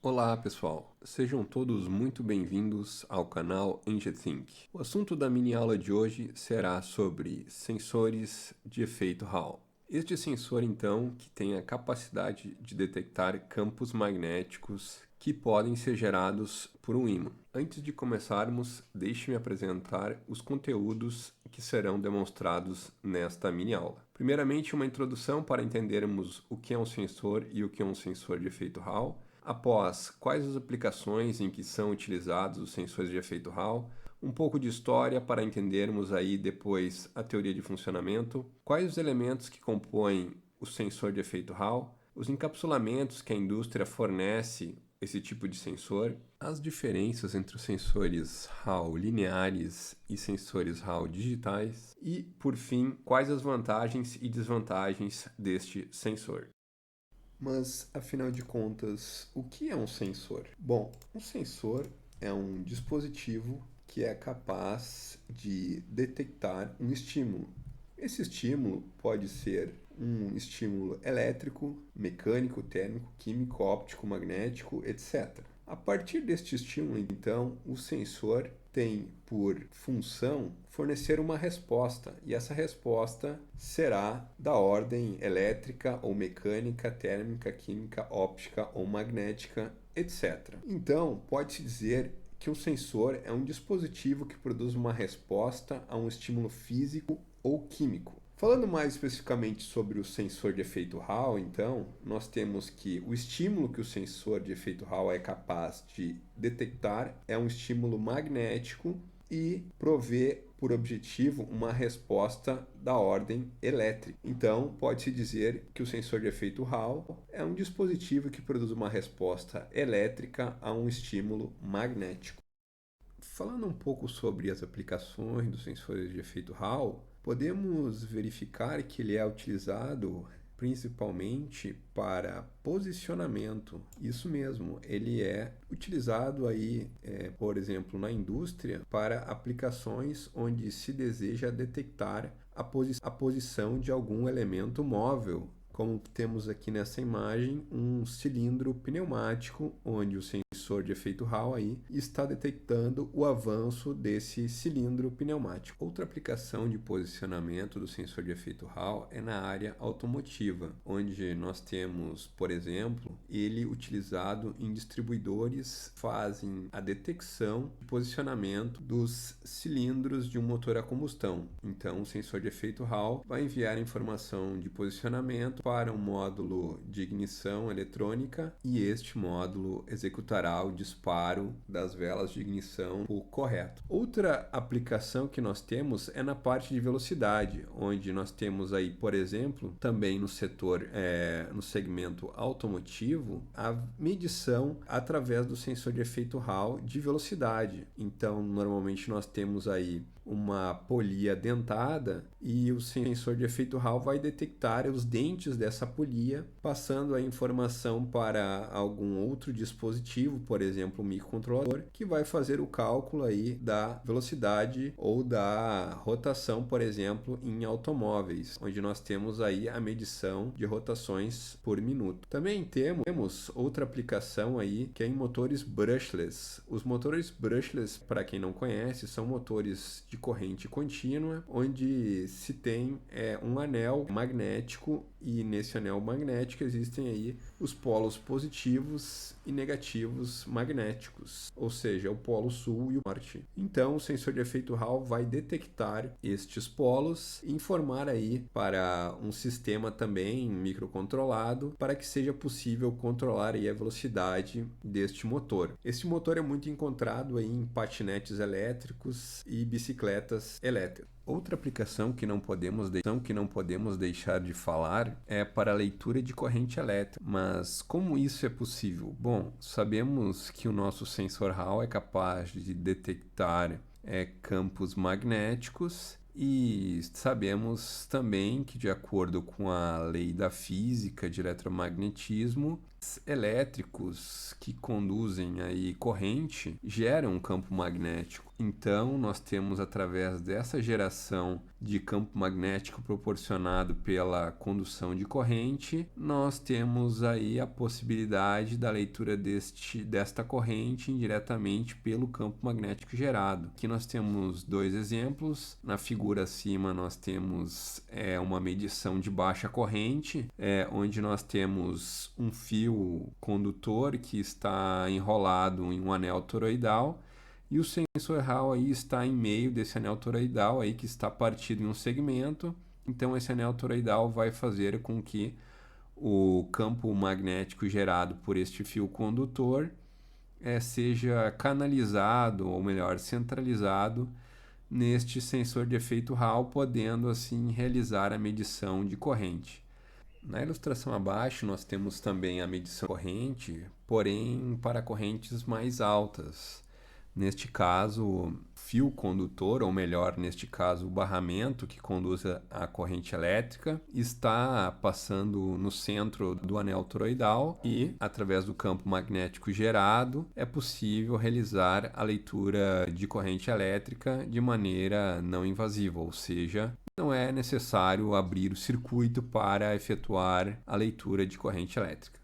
Olá pessoal, sejam todos muito bem-vindos ao canal EngieThink. O assunto da mini aula de hoje será sobre sensores de efeito Hall. Este sensor então que tem a capacidade de detectar campos magnéticos que podem ser gerados por um ímã. Antes de começarmos, deixe-me apresentar os conteúdos que serão demonstrados nesta mini aula. Primeiramente, uma introdução para entendermos o que é um sensor e o que é um sensor de efeito Hall. Após, quais as aplicações em que são utilizados os sensores de efeito Hall, um pouco de história para entendermos aí depois a teoria de funcionamento, quais os elementos que compõem o sensor de efeito Hall, os encapsulamentos que a indústria fornece esse tipo de sensor, as diferenças entre os sensores Hall lineares e sensores Hall digitais e, por fim, quais as vantagens e desvantagens deste sensor. Mas, afinal de contas, o que é um sensor? Bom, um sensor é um dispositivo que é capaz de detectar um estímulo. Esse estímulo pode ser um estímulo elétrico, mecânico, térmico, químico, óptico, magnético, etc. A partir deste estímulo, então, o sensor tem por função fornecer uma resposta, e essa resposta será da ordem elétrica ou mecânica, térmica, química, óptica ou magnética, etc. Então, pode-se dizer que um sensor é um dispositivo que produz uma resposta a um estímulo físico ou químico. Falando mais especificamente sobre o sensor de efeito Hall, então, nós temos que o estímulo que o sensor de efeito Hall é capaz de detectar é um estímulo magnético e provê por objetivo uma resposta da ordem elétrica. Então, pode-se dizer que o sensor de efeito Hall é um dispositivo que produz uma resposta elétrica a um estímulo magnético. Falando um pouco sobre as aplicações dos sensores de efeito Hall, podemos verificar que ele é utilizado principalmente para posicionamento. Isso mesmo, ele é utilizado aí, por exemplo, na indústria para aplicações onde se deseja detectar a posição de algum elemento móvel. Como temos aqui nessa imagem, um cilindro pneumático, onde o sensor de efeito Hall aí está detectando o avanço desse cilindro pneumático. Outra aplicação de posicionamento do sensor de efeito Hall é na área automotiva, onde nós temos, por exemplo, ele utilizado em distribuidores que fazem a detecção e posicionamento dos cilindros de um motor a combustão. Então, o sensor de efeito Hall vai enviar informação de posicionamento para um módulo de ignição eletrônica e este módulo executará o disparo das velas de ignição correto. Outra aplicação que nós temos é na parte de velocidade, onde nós temos aí, por exemplo, também no setor, no segmento automotivo, a medição através do sensor de efeito Hall de velocidade. Então, normalmente nós temos aí uma polia dentada e o sensor de efeito Hall vai detectar os dentes dessa polia, passando a informação para algum outro dispositivo, por exemplo, um microcontrolador, que vai fazer o cálculo aí da velocidade ou da rotação, por exemplo, em automóveis, onde nós temos aí a medição de rotações por minuto. Também temos outra aplicação aí que é em motores brushless. Os motores brushless, para quem não conhece, são motores de corrente contínua, onde se tem um anel magnético e nesse anel magnético existem aí os polos positivos e negativos magnéticos, ou seja, o polo sul e o norte. Então, o sensor de efeito Hall vai detectar estes polos e informar aí para um sistema também microcontrolado para que seja possível controlar aí a velocidade deste motor. Este motor é muito encontrado aí em patinetes elétricos e bicicletas elétricas. Outra aplicação que não podemos deixar de falar é para a leitura de corrente elétrica. Mas como isso é possível? Bom, sabemos que o nosso sensor Hall é capaz de detectar campos magnéticos e sabemos também que, de acordo com a lei da física de eletromagnetismo, elétricos que conduzem aí corrente geram um campo magnético. Então, nós temos, através dessa geração de campo magnético proporcionado pela condução de corrente, nós temos aí a possibilidade da leitura desta corrente indiretamente pelo campo magnético gerado. Aqui nós temos dois exemplos. Na figura acima nós temos uma medição de baixa corrente, onde nós temos um fio condutor que está enrolado em um anel toroidal, e o sensor Hall aí está em meio desse anel toroidal aí que está partido em um segmento. Então esse anel toroidal vai fazer com que o campo magnético gerado por este fio condutor seja canalizado, ou melhor, centralizado neste sensor de efeito Hall, podendo assim realizar a medição de corrente. Na ilustração abaixo nós temos também a medição de corrente, porém para correntes mais altas. Neste caso, fio condutor, ou melhor, neste caso, o barramento que conduz a corrente elétrica, está passando no centro do anel toroidal e, através do campo magnético gerado, é possível realizar a leitura de corrente elétrica de maneira não invasiva, ou seja, não é necessário abrir o circuito para efetuar a leitura de corrente elétrica.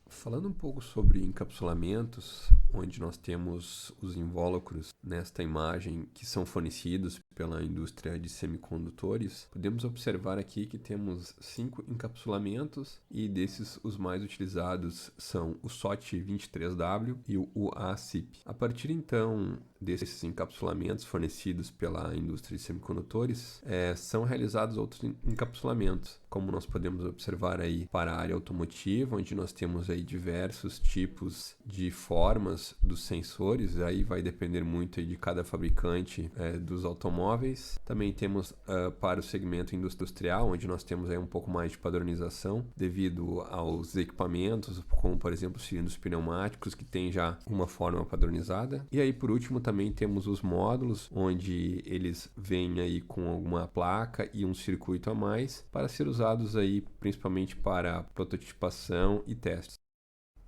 Falando um pouco sobre encapsulamentos, onde nós temos os invólucros nesta imagem que são fornecidos pela indústria de semicondutores, podemos observar aqui que temos 5 encapsulamentos e desses os mais utilizados são o SOT23W e o UACIP. A partir então desses encapsulamentos fornecidos pela indústria de semicondutores, são realizados outros encapsulamentos, como nós podemos observar aí para a área automotiva, onde nós temos aí diversos tipos de formas dos sensores, aí vai depender muito aí de cada fabricante dos automóveis. Também temos para o segmento industrial, onde nós temos aí um pouco mais de padronização devido aos equipamentos, como por exemplo cilindros pneumáticos, que tem já uma forma padronizada. E aí por último também temos os módulos, onde eles vêm aí com alguma placa e um circuito a mais para ser usados aí principalmente para prototipação e testes.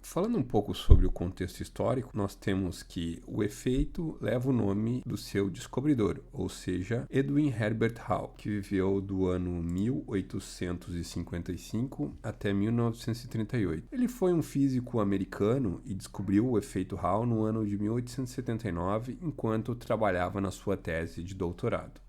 Falando um pouco sobre o contexto histórico, nós temos que o efeito leva o nome do seu descobridor, ou seja, Edwin Herbert Hall, que viveu do ano 1855 até 1938. Ele foi um físico americano e descobriu o efeito Hall no ano de 1879, enquanto trabalhava na sua tese de doutorado.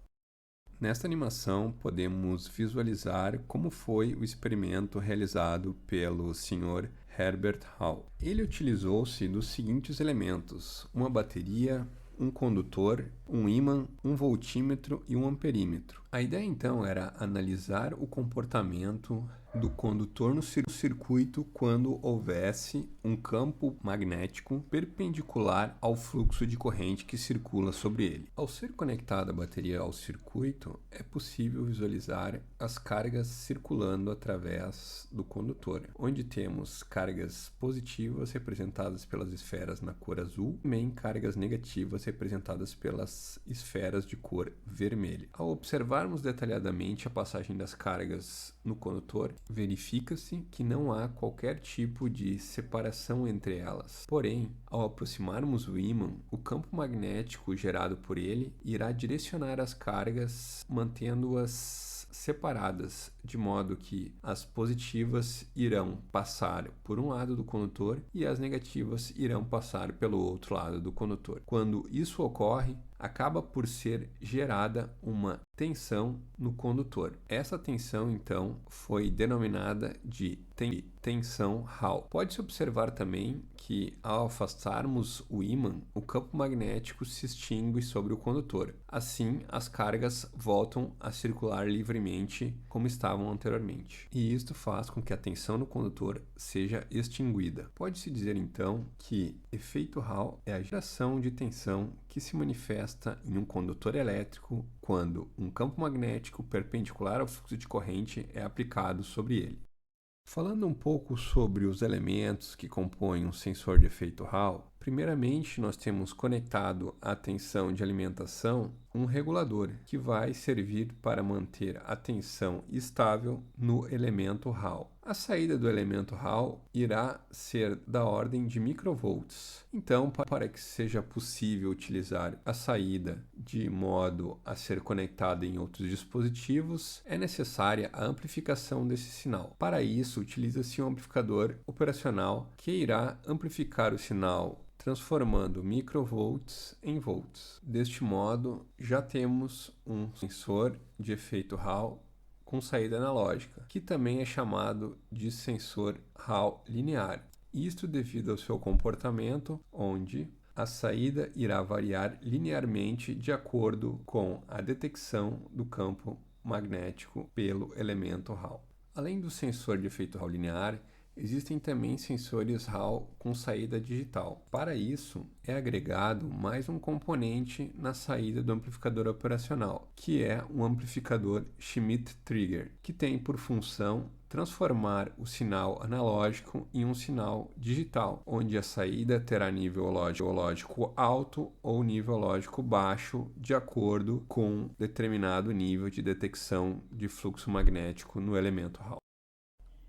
Nesta animação, podemos visualizar como foi o experimento realizado pelo Sr. Herbert Hall. Ele utilizou-se dos seguintes elementos: uma bateria, um condutor, um ímã, um voltímetro e um amperímetro. A ideia então era analisar o comportamento do condutor no circuito quando houvesse um campo magnético perpendicular ao fluxo de corrente que circula sobre ele. Ao ser conectada a bateria ao circuito, é possível visualizar as cargas circulando através do condutor, onde temos cargas positivas representadas pelas esferas na cor azul, e também cargas negativas representadas pelas esferas de cor vermelha. Ao observarmos detalhadamente a passagem das cargas no condutor, verifica-se que não há qualquer tipo de separação entre elas. Porém, ao aproximarmos o ímã, o campo magnético gerado por ele irá direcionar as cargas, mantendo-as separadas, de modo que as positivas irão passar por um lado do condutor e as negativas irão passar pelo outro lado do condutor. Quando isso ocorre, acaba por ser gerada uma tensão no condutor. Essa tensão, então, foi denominada de tensão Hall. Pode-se observar também que, ao afastarmos o ímã, o campo magnético se extingue sobre o condutor. Assim, as cargas voltam a circular livremente como estavam anteriormente. E isto faz com que a tensão no condutor seja extinguida. Pode-se dizer, então, que efeito Hall é a geração de tensão que se manifesta em um condutor elétrico quando um campo magnético perpendicular ao fluxo de corrente é aplicado sobre ele. Falando um pouco sobre os elementos que compõem um sensor de efeito Hall, primeiramente nós temos conectado à tensão de alimentação um regulador que vai servir para manter a tensão estável no elemento Hall. A saída do elemento Hall irá ser da ordem de microvolts. Então, para que seja possível utilizar a saída de modo a ser conectada em outros dispositivos, é necessária a amplificação desse sinal. Para isso, utiliza-se um amplificador operacional que irá amplificar o sinal transformando microvolts em volts. Deste modo, já temos um sensor de efeito Hall com saída analógica, que também é chamado de sensor Hall linear. Isto devido ao seu comportamento, onde a saída irá variar linearmente de acordo com a detecção do campo magnético pelo elemento Hall. Além do sensor de efeito Hall linear, existem também sensores Hall com saída digital. Para isso, é agregado mais um componente na saída do amplificador operacional, que é um amplificador Schmitt-Trigger, que tem por função transformar o sinal analógico em um sinal digital, onde a saída terá nível lógico alto ou nível lógico baixo, de acordo com determinado nível de detecção de fluxo magnético no elemento Hall.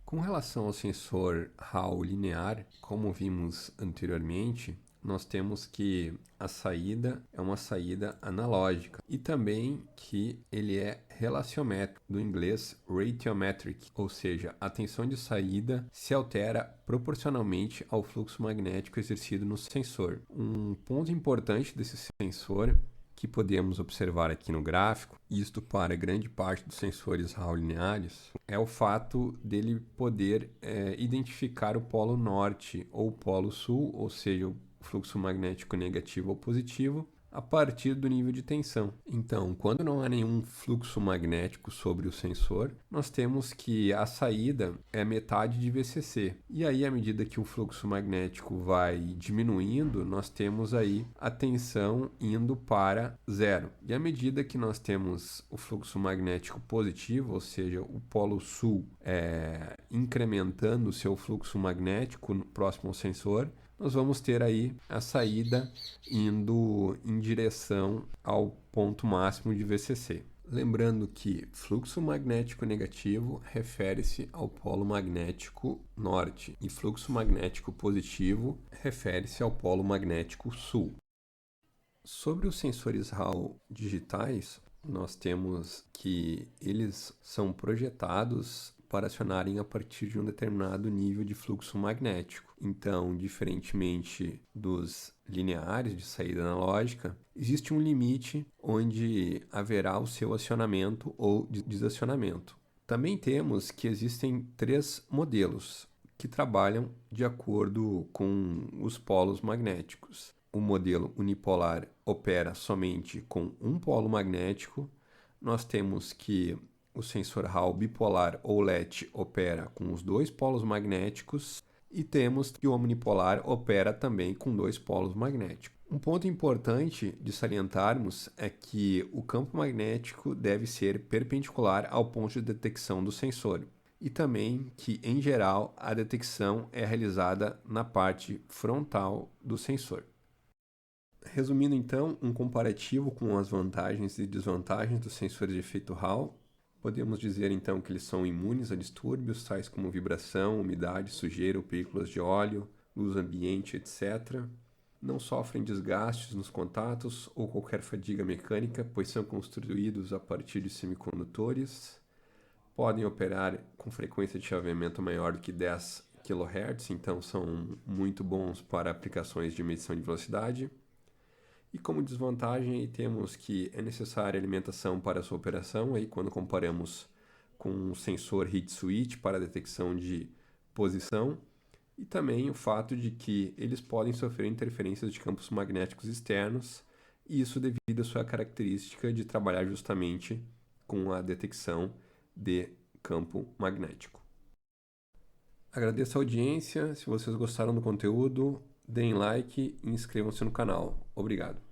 Com relação ao sensor Hall linear, como vimos anteriormente, nós temos que a saída é uma saída analógica e também que ele é relaciométrico, do inglês ratiometric, ou seja, a tensão de saída se altera proporcionalmente ao fluxo magnético exercido no sensor. Um ponto importante desse sensor que podemos observar aqui no gráfico, isto para grande parte dos sensores Hall lineares, é o fato dele poder identificar o polo norte ou o polo sul, ou seja, o fluxo magnético negativo ou positivo, a partir do nível de tensão. Então, quando não há nenhum fluxo magnético sobre o sensor, nós temos que a saída é metade de VCC. E aí, à medida que o fluxo magnético vai diminuindo, nós temos aí a tensão indo para zero. E à medida que nós temos o fluxo magnético positivo, ou seja, o polo sul incrementando o seu fluxo magnético próximo ao sensor, nós vamos ter aí a saída indo em direção ao ponto máximo de VCC. Lembrando que fluxo magnético negativo refere-se ao polo magnético norte e fluxo magnético positivo refere-se ao polo magnético sul. Sobre os sensores Hall digitais, nós temos que eles são projetados para acionarem a partir de um determinado nível de fluxo magnético. Então, diferentemente dos lineares de saída analógica, existe um limite onde haverá o seu acionamento ou desacionamento. Também temos que existem 3 modelos que trabalham de acordo com os polos magnéticos. O modelo unipolar opera somente com um polo magnético. Nós temos que o sensor Hall bipolar ou LET opera com os 2 polos magnéticos e temos que o omnipolar opera também com 2 polos magnéticos. Um ponto importante de salientarmos é que o campo magnético deve ser perpendicular ao ponto de detecção do sensor e também que, em geral, a detecção é realizada na parte frontal do sensor. Resumindo então, um comparativo com as vantagens e desvantagens dos sensores de efeito Hall. Podemos dizer então que eles são imunes a distúrbios tais como vibração, umidade, sujeira, películas de óleo, luz ambiente, etc. Não sofrem desgastes nos contatos ou qualquer fadiga mecânica, pois são construídos a partir de semicondutores. Podem operar com frequência de chaveamento maior do que 10 kHz, então são muito bons para aplicações de medição de velocidade. E como desvantagem, aí temos que é necessária alimentação para a sua operação, aí quando comparamos com um sensor heat switch para a detecção de posição, e também o fato de que eles podem sofrer interferências de campos magnéticos externos, e isso devido à sua característica de trabalhar justamente com a detecção de campo magnético. Agradeço a audiência, se vocês gostaram do conteúdo, deem like e inscrevam-se no canal. Obrigado.